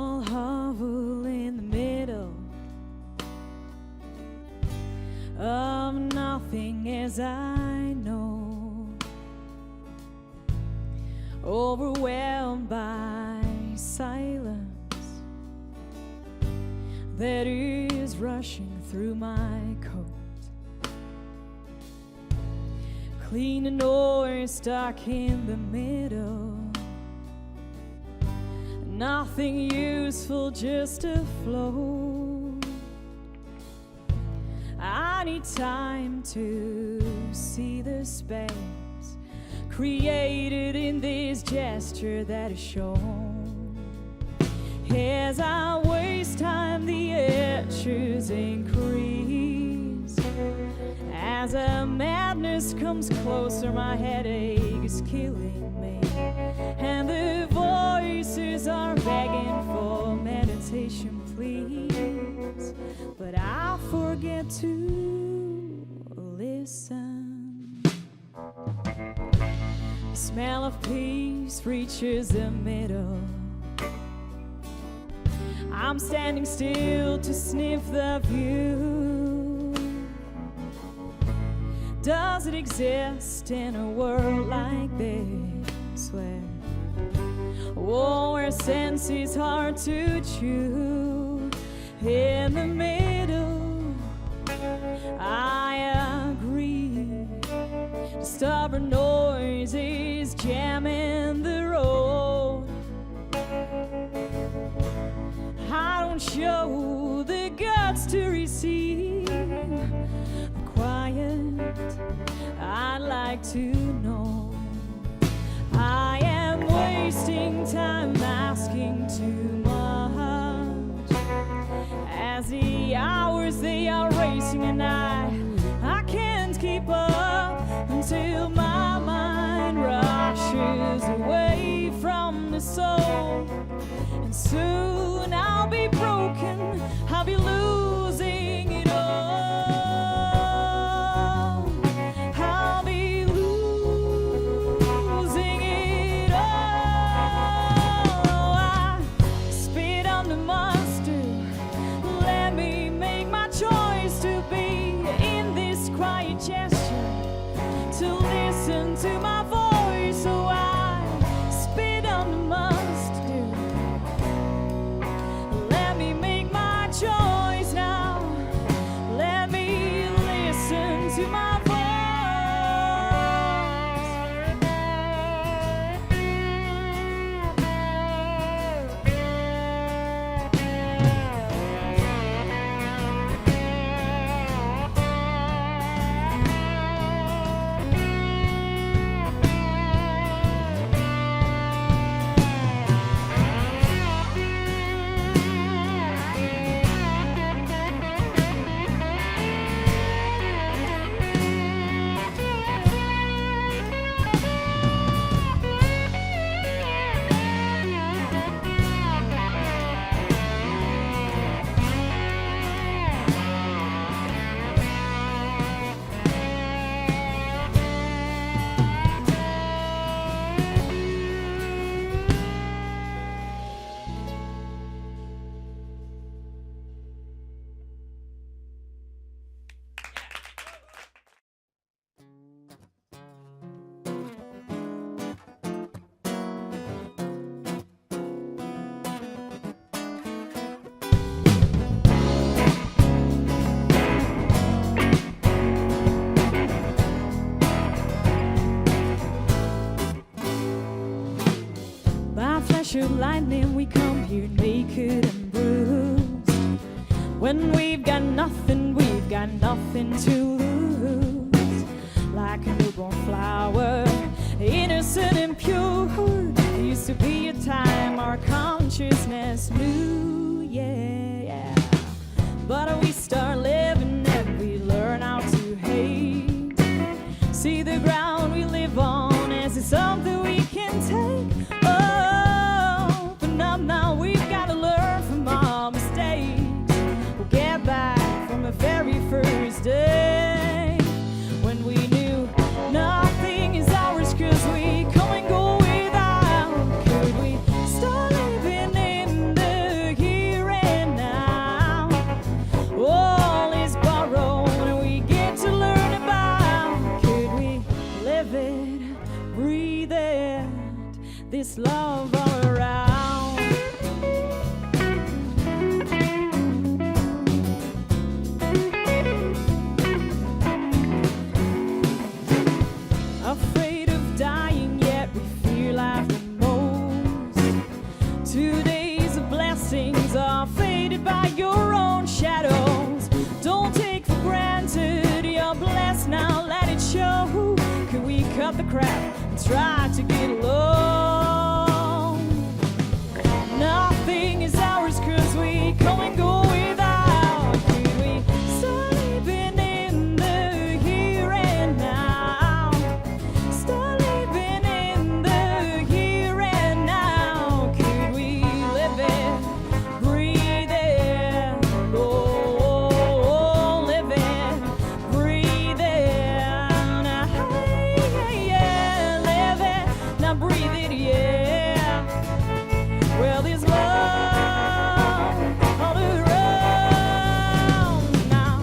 small hovel in the middle of nothing as I know, overwhelmed by silence that is rushing through my coat, cleaning or stuck in the middle, nothing useful, just afloat. I need time to see the space created in this gesture that is shown. As I waste time, the etches increase. As a madness comes closer, my headache is killing me, and the voices are begging for meditation, please. But I forget to listen. The smell of peace reaches the middle. I'm standing still to sniff the view. Does it exist in a world like this, where sense is hard to chew? In the middle, I agree. The stubborn noise is jamming the road. I don't show the guts to receive the quiet I'd like to know. I am wasting time asking too much, as the hours they are racing and I can't keep up until my mind rushes away from the soul. And soon I'll be broken, I'll be losing it all. I'll be losing it all. I spit on the mustard, let me make my choice to be in this quiet gesture, to listen to my voice. So I spit on the mustard. Let me make my choice now. Let me listen to my voice. By flash of lightning we come here naked and bruised. When we've got nothing to lose. Like a newborn flower, innocent and pure. There used to be a time our consciousness knew, yeah. But we start living and we learn how to hate. See the ground we live on as it's something we can take. Open up now, we've got to learn from our mistakes. We'll get back from the very first day, when we knew nothing is ours, 'cause we come and go without. Could we start living in the there's love all around. Afraid of dying, yet we fear life the most. Today's blessings are faded by your own shadows. Don't take for granted you're blessed now, let it show. Can we cut the crap and try to get along? Nothing is ours 'cause we come and go without. Could we start living in the here and now? Start living in the here and now. Could we live it, breathe it, oh, live it, breathe it, yeah, live it, now breathe it, yeah. Well, there's love all around now.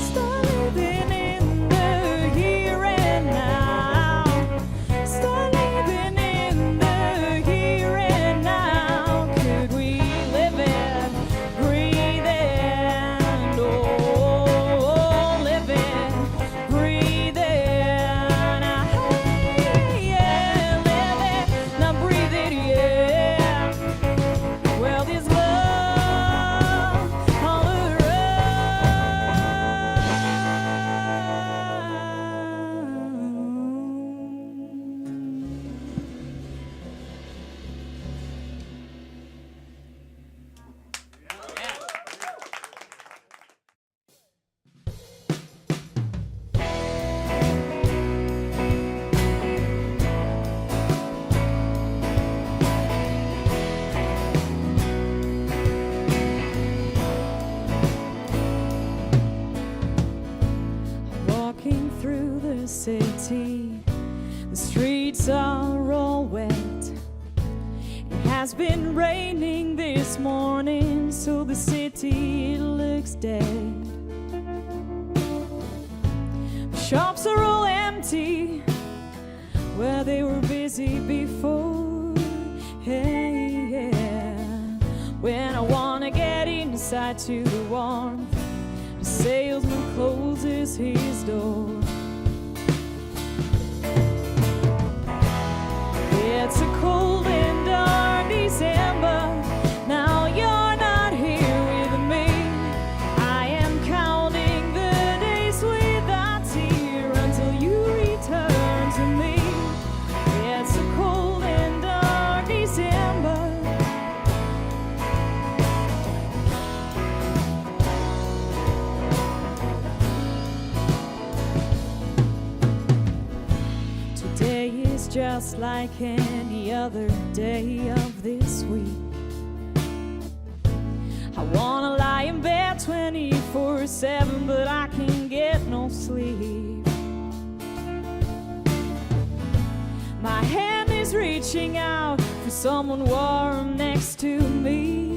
Start living in the here and now. Start living in the here and now. Could we live it, breathe it, oh, live it, breathe it, yeah, live it, now breathe it, yeah. Well, there's love all around. Walking through the city, the streets are all wet. It has been raining this morning, so the city looks dead. Shops are all empty where they were busy before. Hey, yeah. When I wanna get inside to the warmth, the salesman closes his door. It's a cold and dark December. Now you're not here with me. I am counting the days without tear until you return to me. It's a cold and dark December. Today is just like any other day of this week. I wanna lie in bed 24/7, but I can get no sleep. My hand is reaching out for someone warm next to me.